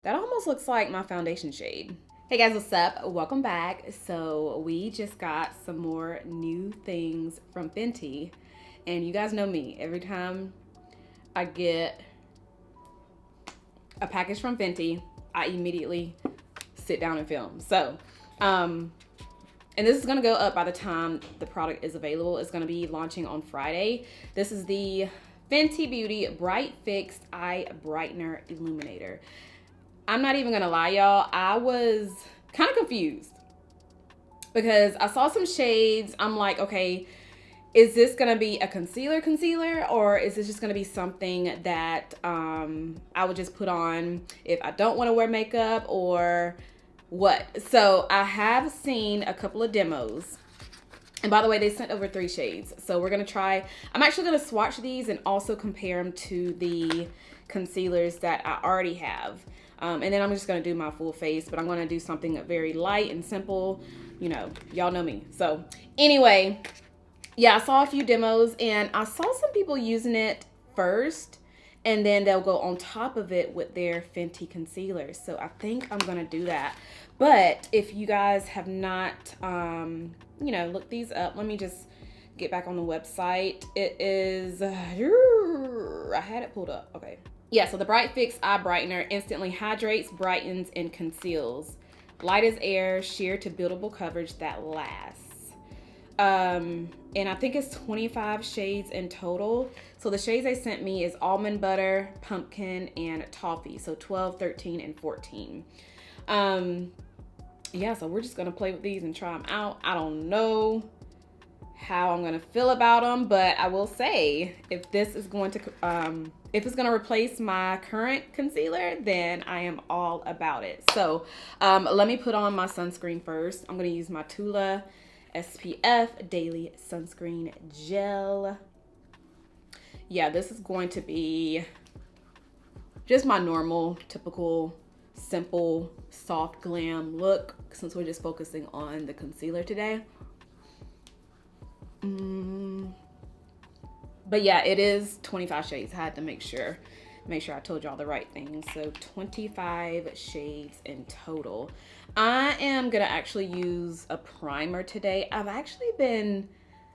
That almost looks like my foundation shade. Hey guys, what's up? Welcome back. So we just got some more new things from Fenty. And you guys know me. Every time I get a package from Fenty, I immediately sit down and film. So, and this is gonna go up by the time the product is available. It's gonna be launching on Friday. This is the Fenty Beauty Bright Fix Eye Brightener Illuminator. I'm not even gonna lie, y'all. I was kind of confused because I saw some shades. I'm like, okay, is this gonna be a concealer, or is this just gonna be something that I would just put on if I don't want to wear makeup, or what? So I have seen a couple of demos. And by the way, they sent over 3 shades. So we're gonna try, I'm actually gonna swatch these and also compare them to the concealers that I already have. And then I'm just gonna do my full face, but I'm gonna do something very light and simple. You know, y'all know me. So anyway, yeah, I saw a few demos and I saw some people using it first and then they'll go on top of it with their Fenty concealer. So I think I'm gonna do that. But if you guys have not, you know, looked these up, let me just get back on the website. It is, I had it pulled up, okay. Yeah, so the Bright Fix Eye Brightener instantly hydrates, brightens, and conceals. Light as air, sheer to buildable coverage that lasts. And I think it's 25 shades in total. So the shades they sent me is Almond Butter, Pumpkin, and Toffee. So 12, 13, and 14. Yeah, so we're just gonna play with these and try them out. I don't know how I'm gonna feel about them, but I will say if this is going to if it's gonna replace my current concealer, then I am all about it. So let me put on my sunscreen first. I'm gonna use my TULA SPF Daily Sunscreen Gel. Yeah, this is going to be just my normal, typical, simple, soft glam look since we're just focusing on the concealer today. But yeah, it is 25 shades. I had to make sure I told y'all the right thing. So 25 shades in total. I am gonna actually use a primer today. I've actually been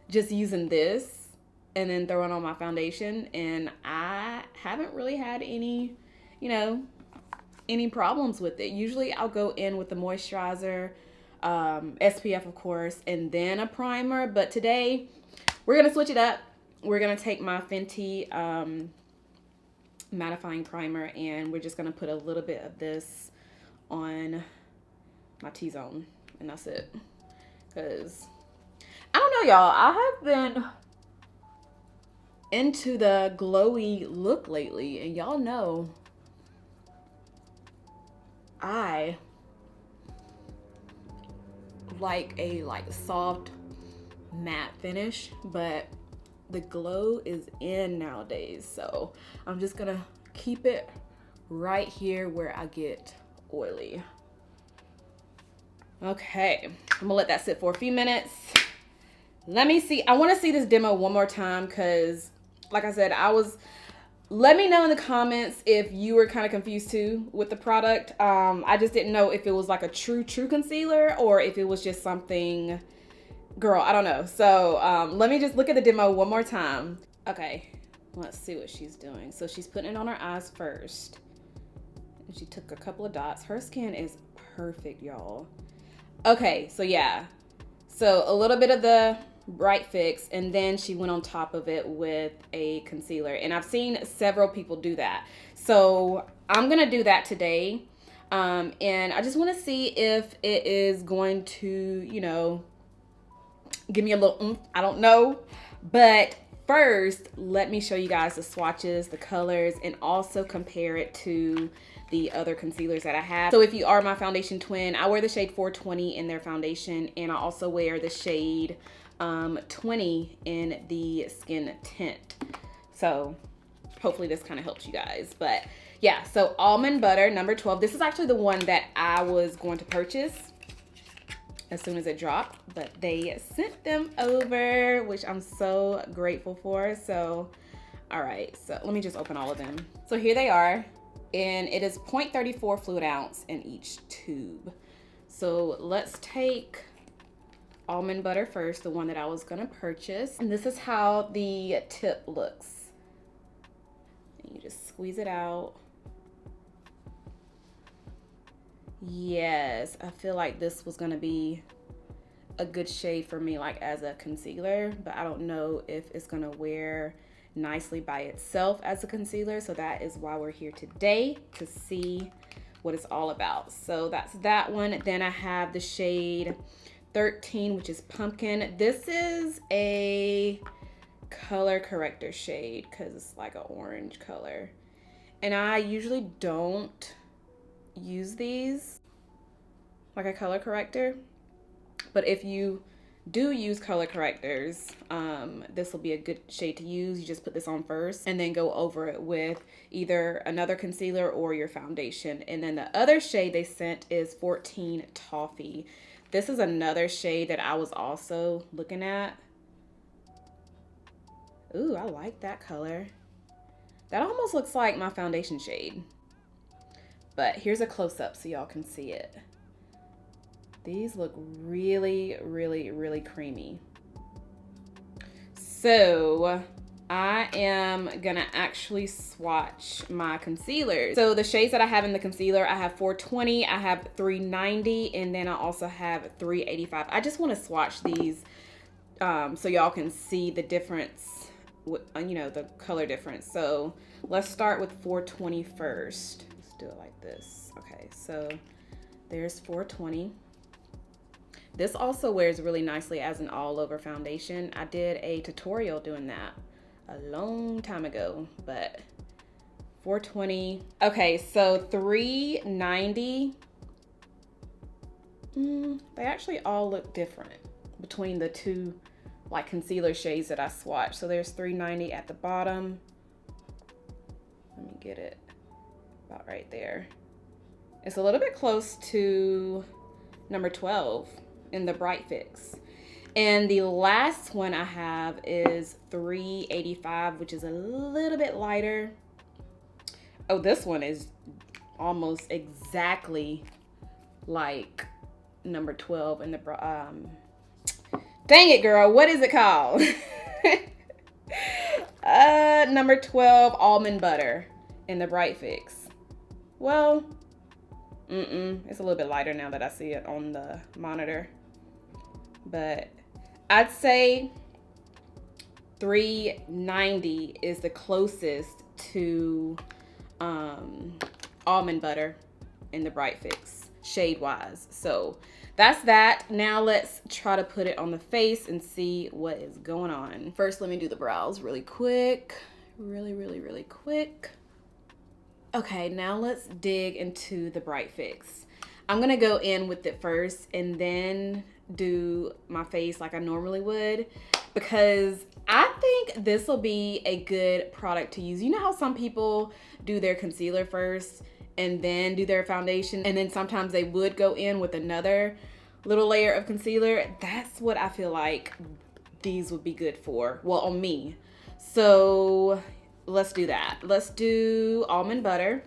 just using this and then throwing on my foundation, and I haven't really had any, you know, any problems with it. Usually I'll go in with the moisturizer, SPF of course, and then a primer. But today we're gonna switch it up. We're gonna take my Fenty mattifying primer and we're just gonna put a little bit of this on my T-zone, and that's it. Cause I don't know, y'all, I have been into the glowy look lately, and y'all know I like a soft matte finish, but the glow is in nowadays. So I'm just gonna keep it right here where I get oily. Okay, I'm gonna let that sit for a few minutes. Let me see, I wanna see this demo one more time because like I said, let me know in the comments if you were kind of confused too with the product. I just didn't know if it was like a true concealer or if it was just something, girl, I don't know. So let me just look at the demo one more time. Okay, let's see what she's doing. So she's putting it on her eyes first. And she took a couple of dots. Her skin is perfect, y'all. Okay, so yeah. So a little bit of the Bright Fix, and then she went on top of it with a concealer, and I've seen several people do that. So I'm gonna do that today, and I just want to see if it is going to, you know, give me a little oomph. I don't know, but first let me show you guys the swatches, the colors, and also compare it to the other concealers that I have. So if you are my foundation twin, I wear the shade 420 in their foundation, and I also wear the shade 20 in the Skin Tint. So hopefully this kind of helps you guys. But yeah, so Almond Butter number 12. This is actually the one that I was going to purchase as soon as it dropped, but they sent them over, which I'm so grateful for. So all right, so let me just open all of them. So here they are And it is 0.34 fluid ounce in each tube. So let's take Almond Butter first, the one that I was gonna purchase. And this is how the tip looks. And you just squeeze it out. Yes, I feel like this was gonna be a good shade for me, like as a concealer, but I don't know if it's gonna wear nicely by itself as a concealer. So that is why we're here today, to see what it's all about. So that's that one. Then I have the shade 13, which is Pumpkin. This is a color corrector shade because it's like an orange color. And I usually don't use these like a color corrector. But if you do use color correctors, this will be a good shade to use. You just put this on first and then go over it with either another concealer or your foundation. And then the other shade they sent is 14 Toffee. This is another shade that I was also looking at. Ooh, I like that color. That almost looks like my foundation shade. But here's a close-up so y'all can see it. These look really, really, really creamy. So I am gonna actually swatch my concealers. So the shades that I have in the concealer, I have 420, I have 390, and then I also have 385. I just wanna swatch these so y'all can see the difference, you know, the color difference. So let's start with 420 first. Let's do it like this. Okay, so there's 420. This also wears really nicely as an all-over foundation. I did a tutorial doing that a long time ago, but 420. Okay, so 390. They actually all look different between the two like concealer shades that I swatched. So there's 390 at the bottom. Let me get it about right there. It's a little bit close to number 12 in the Bright Fix. And the last one I have is 385, which is a little bit lighter. Oh, this one is almost exactly like number 12 in the dang it, girl, what is it called? Number 12 Almond Butter in the Bright Fix. Well, it's a little bit lighter now that I see it on the monitor. But I'd say 390 is the closest to Almond Butter in the Bright Fix, shade-wise. So that's that. Now let's try to put it on the face and see what is going on. First, let me do the brows really quick. Really quick. Okay, now let's dig into the Bright Fix. I'm gonna go in with it first and then do my face like I normally would, because I think this will be a good product to use. You know how some people do their concealer first and then do their foundation, and then sometimes they would go in with another little layer of concealer? That's what I feel like these would be good for, well, on me. So let's do that. Let's do Almond Butter.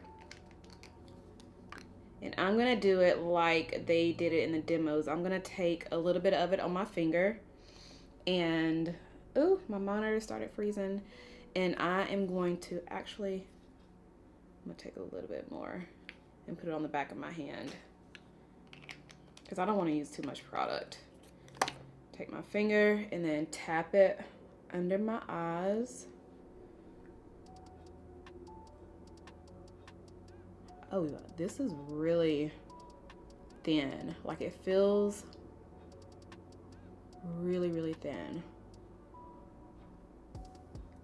And I'm gonna do it like they did it in the demos. I'm gonna take a little bit of it on my finger and, ooh, my monitor started freezing. And I am going to actually, I'm gonna take a little bit more and put it on the back of my hand, because I don't wanna use too much product. Take my finger and then tap it under my eyes. Oh, this is really thin. Like, it feels really thin.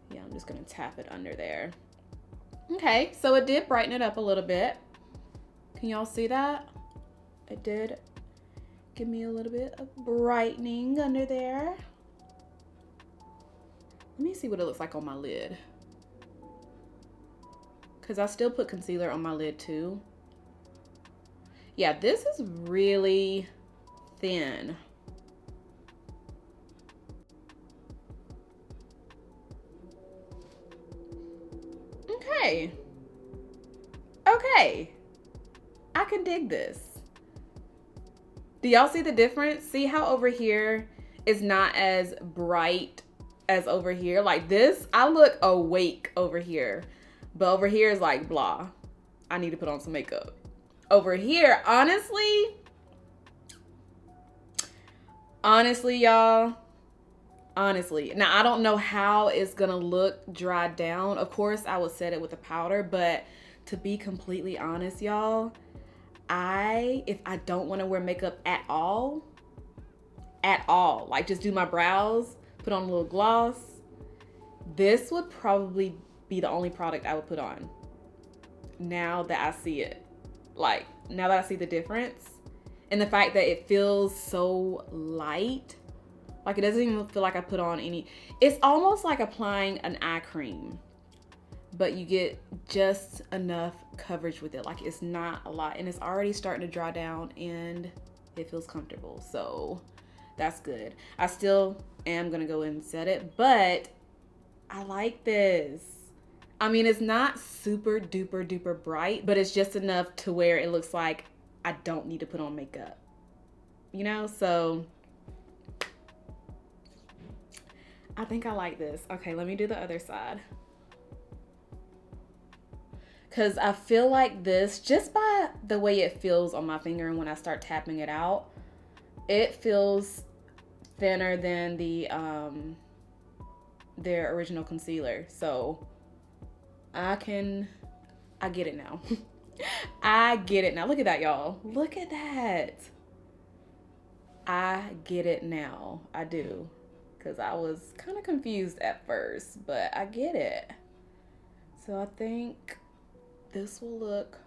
Yeah, I'm just gonna tap it under there. Okay, so it did brighten it up a little bit. Can y'all see that? It did give me a little bit of brightening under there. Let me see what it looks like on my lid, because I still put concealer on my lid too. Yeah, this is really thin. Okay. can dig this. Do y'all see the difference? See how over here is not as bright as over here? Like this, I look awake over here. But over here is like blah. I need to put on some makeup. Over here, honestly, y'all, honestly. Now, I don't know how it's gonna look dried down. Of course, I would set it with a powder, but to be completely honest, y'all, if I don't want to wear makeup at all, like just do my brows, put on a little gloss, this would probably be the only product I would put on. Now that I see it, like now that I see the difference and the fact that it feels so light, like it doesn't even feel like I put on any. It's almost like applying an eye cream, but you get just enough coverage with it. Like it's not a lot, and it's already starting to dry down and it feels comfortable. So that's good. I still am gonna go in and set it, but I like this. I mean, it's not super duper duper bright, but it's just enough to where it looks like I don't need to put on makeup, you know? So I think I like this. Okay, let me do the other side. Because I feel like this, just by the way it feels on my finger and when I start tapping it out, it feels thinner than their original concealer. So I get it now. I get it now. Look at that, y'all. Look at that. I get it now. I do. Because I was kind of confused at first, but I get it. So I think this will look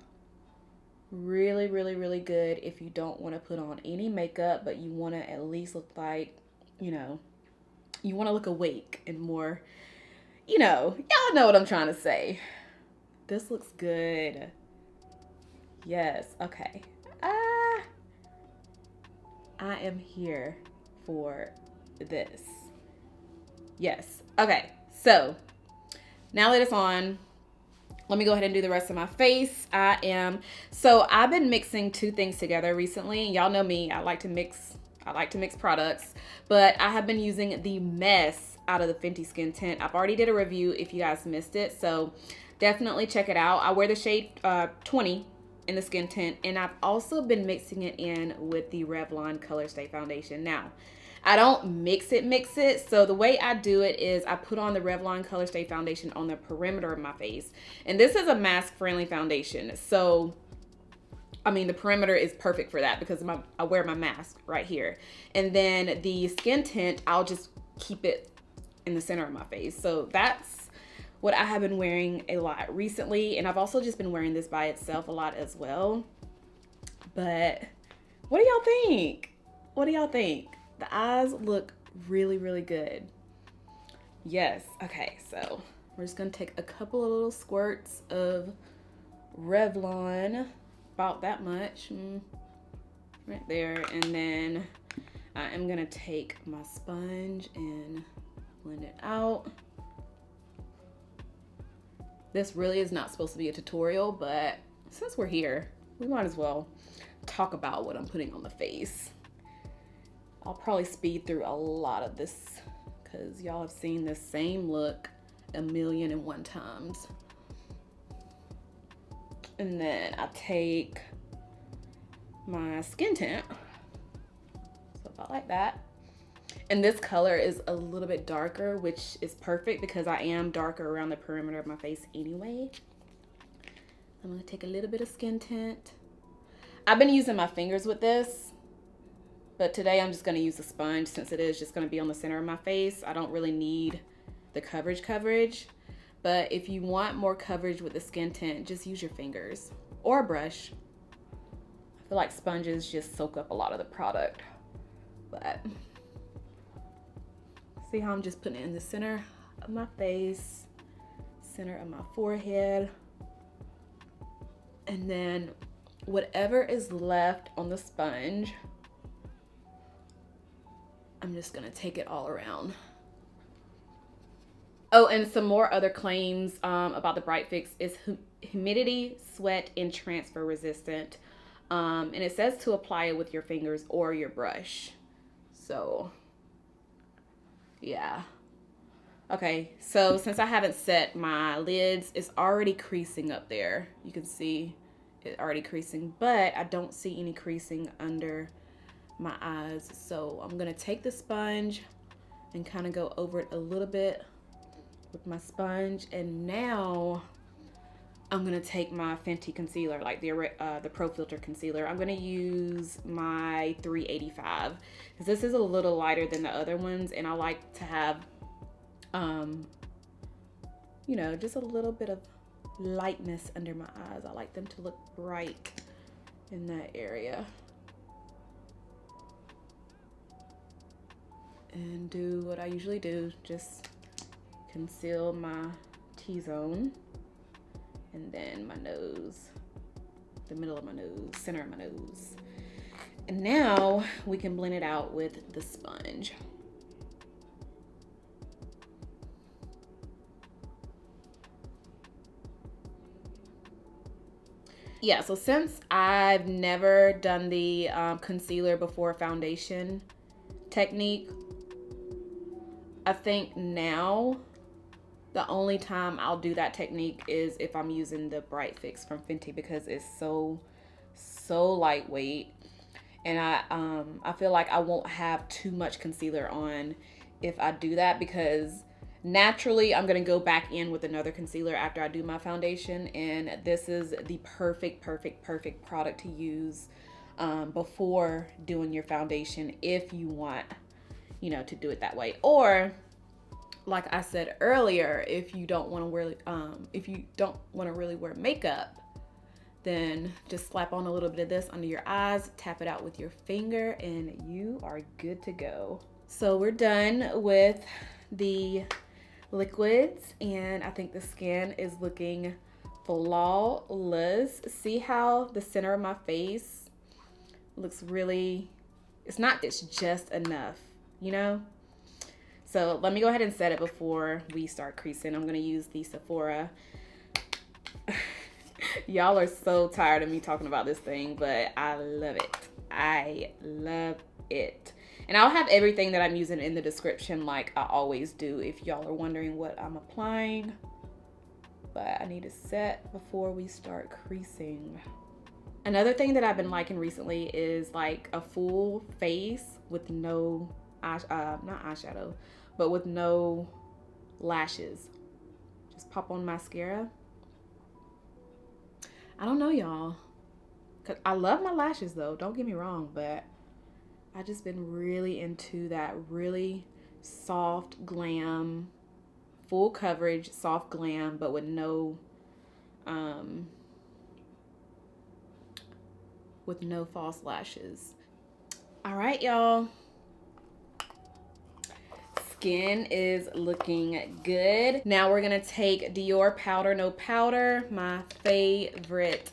really, really, really good if you don't want to put on any makeup, but you want to at least look like, you know, you want to look awake and more, you know, y'all know what I'm trying to say. This looks good. Yes. Okay. I am here for this. Yes. Okay. So now that it's on, let me go ahead and do the rest of my face. I've been mixing two things together recently. Y'all know me. I like to mix products, but I have been using the mess out of the Fenty Skin Tint. I've already did a review if you guys missed it, so definitely check it out. I wear the shade 20 in the Skin Tint, and I've also been mixing it in with the Revlon Colorstay foundation. Now, I don't mix it. So the way I do it is I put on the Revlon Colorstay foundation on the perimeter of my face. And this is a mask-friendly foundation. So, I mean, the perimeter is perfect for that because I wear my mask right here. And then the Skin Tint, I'll just keep it in the center of my face. So that's what I have been wearing a lot recently. And I've also just been wearing this by itself a lot as well. But what do y'all think? What do y'all think? The eyes look really, really good. Yes. Okay, so we're just gonna take a couple of little squirts of Revlon, about that much, right there. And then I am gonna take my sponge and blend it out. This really is not supposed to be a tutorial, but since we're here, we might as well talk about what I'm putting on the face. I'll probably speed through a lot of this because y'all have seen this same look 1,000,001 times. And then I take my Skin Tint, so about like that. And this color is a little bit darker, which is perfect because I am darker around the perimeter of my face anyway. I'm gonna take a little bit of Skin Tint. I've been using my fingers with this, but today I'm just gonna use the sponge since it is just gonna be on the center of my face. I don't really need the coverage. But if you want more coverage with the Skin Tint, just use your fingers or a brush. I feel like sponges just soak up a lot of the product. But see how I'm just putting it in the center of my face, center of my forehead. And then whatever is left on the sponge, I'm just gonna take it all around. Oh, and some more other claims about the Bright Fix is humidity, sweat, and transfer resistant. And it says to apply it with your fingers or your brush. So yeah. Okay, so since I haven't set my lids, it's already creasing up there. You can see it already creasing, but I don't see any creasing under my eyes. So I'm gonna take the sponge and kind of go over it a little bit with my sponge. And now I'm gonna take my Fenty concealer, like the Pro Filter concealer. I'm gonna use my 385 because this is a little lighter than the other ones, and I like to have you know, just a little bit of lightness under my eyes. I like them to look bright in that area. And do what I usually do, just conceal my T-zone, and then my nose, the middle of my nose, center of my nose. And now we can blend it out with the sponge. Yeah, so since I've never done the concealer before foundation technique, I think now the only time I'll do that technique is if I'm using the Bright Fix from Fenty, because it's so lightweight, and I feel like I won't have too much concealer on if I do that, because naturally I'm gonna go back in with another concealer after I do my foundation, and this is the perfect product to use before doing your foundation if you want, you know, to do it that way. Or like I said earlier, if you don't want to really wear makeup, then just slap on a little bit of this under your eyes, tap it out with your finger, and you are good to go. So we're done with the liquids, and I think the skin is looking flawless. See how the center of my face looks really, it's just enough, you know? So let me go ahead and set it before we start creasing. I'm gonna use the Sephora. Y'all are so tired of me talking about this thing, but I love it. I love it. And I'll have everything that I'm using in the description, like I always do, if y'all are wondering what I'm applying. But I need to set before we start creasing. Another thing that I've been liking recently is like a full face with no not eyeshadow, but with no lashes. Just pop on mascara. I don't know, y'all, cause I love my lashes though, don't get me wrong, but I just been really into that really soft glam, full coverage, soft glam, but with no false lashes. All right, y'all. Skin is looking good. Now we're gonna take Dior Powder No Powder, my favorite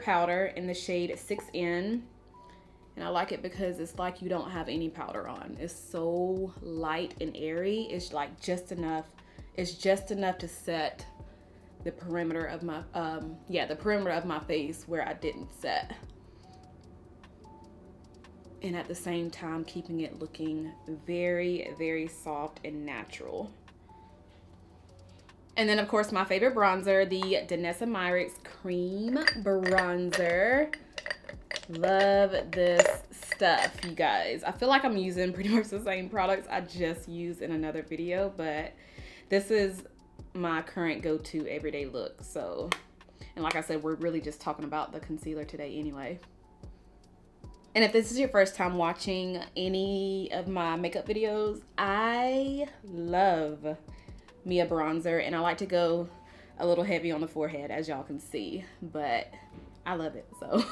powder in the shade 6N. And I like it because it's like you don't have any powder on. It's so light and airy. It's like just enough. It's just enough to set the perimeter of my, the perimeter of my face where I didn't set. And at the same time, keeping it looking very soft and natural. And then of course, my favorite bronzer, the Danessa Myricks Cream Bronzer. Love this stuff, you guys. I feel like I'm using pretty much the same products I just used in another video, but this is my current go-to everyday look. So, and like I said, we're really just talking about the concealer today anyway. And if this is your first time watching any of my makeup videos, I love me a bronzer, and I like to go a little heavy on the forehead, as y'all can see, but I love it. So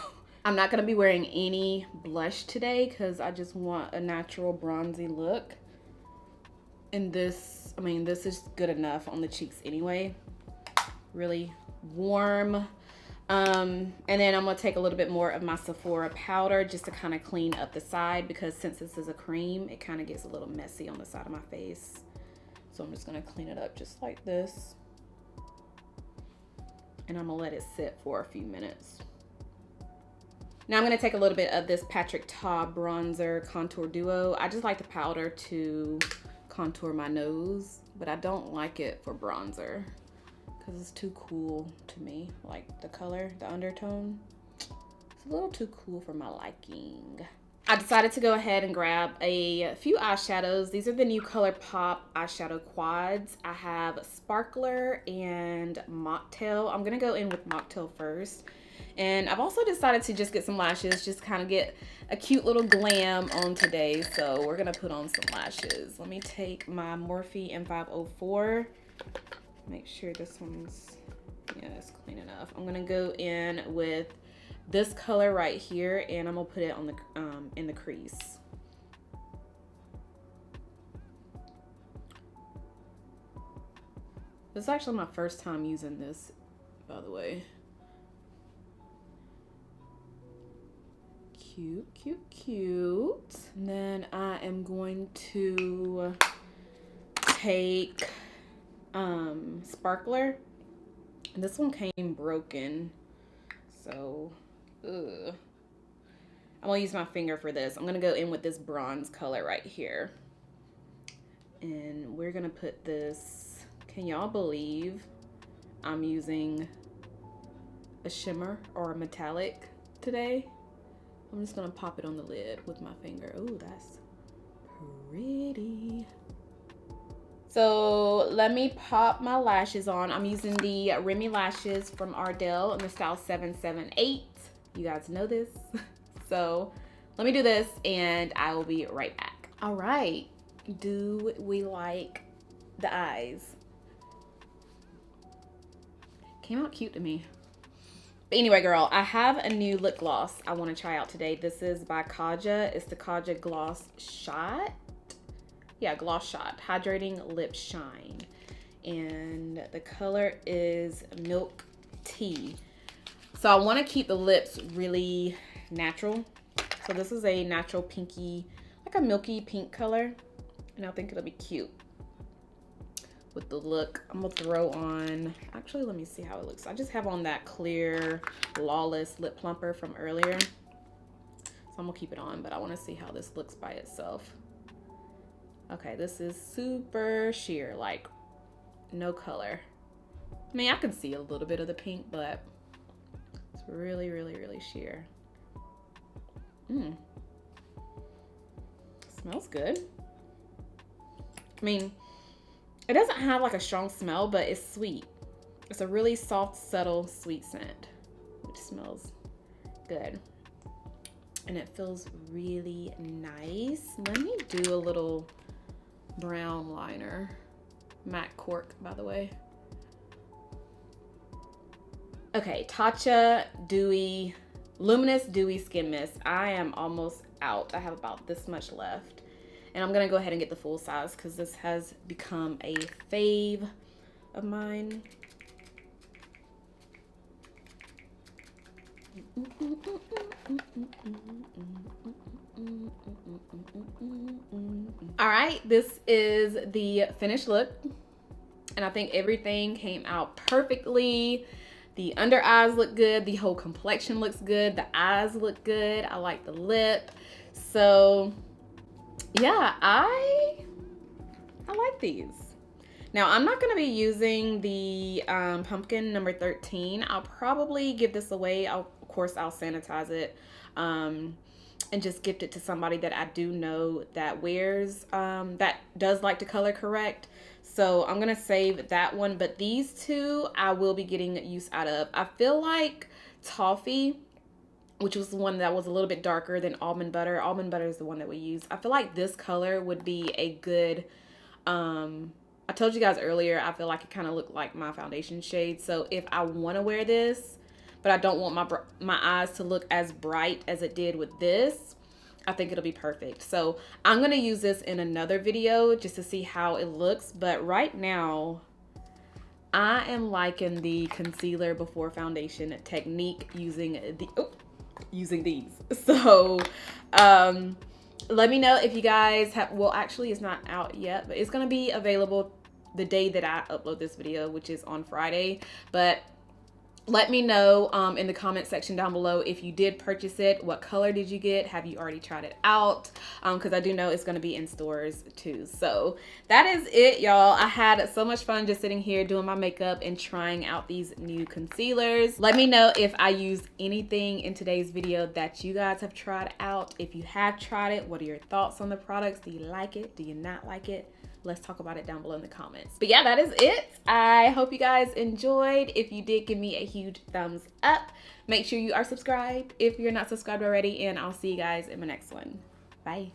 I'm not gonna be wearing any blush today because I just want a natural bronzy look. And this, I mean, this is good enough on the cheeks anyway. Really warm. And then I'm gonna take a little bit more of my Sephora powder just to kind of clean up the side, because since this is a cream, it kind of gets a little messy on the side of my face. So I'm just gonna clean it up just like this. And I'm gonna let it sit for a few minutes. Now I'm going to take a little bit of this Patrick Ta Bronzer Contour Duo. I just like the powder to contour my nose, but I don't like it for bronzer because it's too cool to me. Like the color, the undertone, it's a little too cool for my liking. I decided to go ahead and grab a few eyeshadows. These are the new ColourPop eyeshadow quads. I have Sparkler and Mocktail. I'm gonna go in with Mocktail first. And I've also decided to just get some lashes, just kind of get a cute little glam on today. So we're gonna put on some lashes. Let me take my Morphe M504. Make sure this one's, yeah, it's clean enough. I'm gonna go in with this color right here, and I'm gonna put it on the in the crease. This is actually my first time using this, by the way. Cute, cute, cute. And then I am going to take Sparkler. And this one came broken, so ugh. I'm gonna use my finger for this. I'm gonna go in with this bronze color right here. And we're gonna put this, can y'all believe I'm using a shimmer or a metallic today? I'm just gonna pop it on the lid with my finger. Oh, that's pretty. So let me pop my lashes on. I'm using the Remy lashes from Ardell in the style 778. You guys know this. So let me do this and I will be right back. All right, do we like the eyes? Came out cute to me. But anyway, girl, I have a new lip gloss I want to try out today. This is by Kaja. It's the Kaja Gloss Shot. Yeah, Gloss Shot. Hydrating Lip Shine. And the color is Milk Tea. So I want to keep the lips really natural. So this is a natural pinky, like a milky pink color. And I think it'll be cute with the look. I'm gonna throw on, actually let me see how it looks. I just have on that clear Lawless lip plumper from earlier, so I'm gonna keep it on, but I want to see how this looks by itself. Okay, this is super sheer, like no color. I mean, I can see a little bit of the pink, but it's really, really, really sheer. Smells good. I mean, it doesn't have like a strong smell, but it's sweet. It's a really soft, subtle, sweet scent, which smells good. And it feels really nice. Let me do a little brown liner. Matte cork, by the way. Okay, Tatcha Dewy, Luminous Dewy Skin Mist. I am almost out. I have about this much left. And I'm gonna go ahead and get the full size because this has become a fave of mine. All right, this is the finished look. And I think everything came out perfectly. The under eyes look good. The whole complexion looks good. The eyes look good. I like the lip. So yeah, I like these. Now, I'm not gonna be using the pumpkin number 13. I'll probably give this away. Of course, I'll sanitize it and just gift it to somebody that I do know that wears, that does like to color correct. So I'm gonna save that one, but these two I will be getting use out of. I feel like Toffee, which was the one that was a little bit darker than Almond Butter. Almond Butter is the one that we use. I feel like this color would be a good, I told you guys earlier, I feel like it kind of looked like my foundation shade. So if I want to wear this, but I don't want my eyes to look as bright as it did with this, I think it'll be perfect. So I'm going to use this in another video just to see how it looks. But right now, I am liking the concealer before foundation technique using these. So let me know if you guys have, well, actually it's not out yet, but it's going to be available the day that I upload this video, which is on Friday. But Let me know in the comment section down below if you did purchase it. What color did you get? Have you already tried it out? Because I do know it's going to be in stores too. So that is it, y'all. I had so much fun just sitting here doing my makeup and trying out these new concealers. Let me know if I used anything in today's video that you guys have tried out. If you have tried it, what are your thoughts on the products? Do you like it? Do you not like it? Let's talk about it down below in the comments. But yeah, that is it. I hope you guys enjoyed. If you did, give me a huge thumbs up. Make sure you are subscribed if you're not subscribed already, and I'll see you guys in my next one. Bye.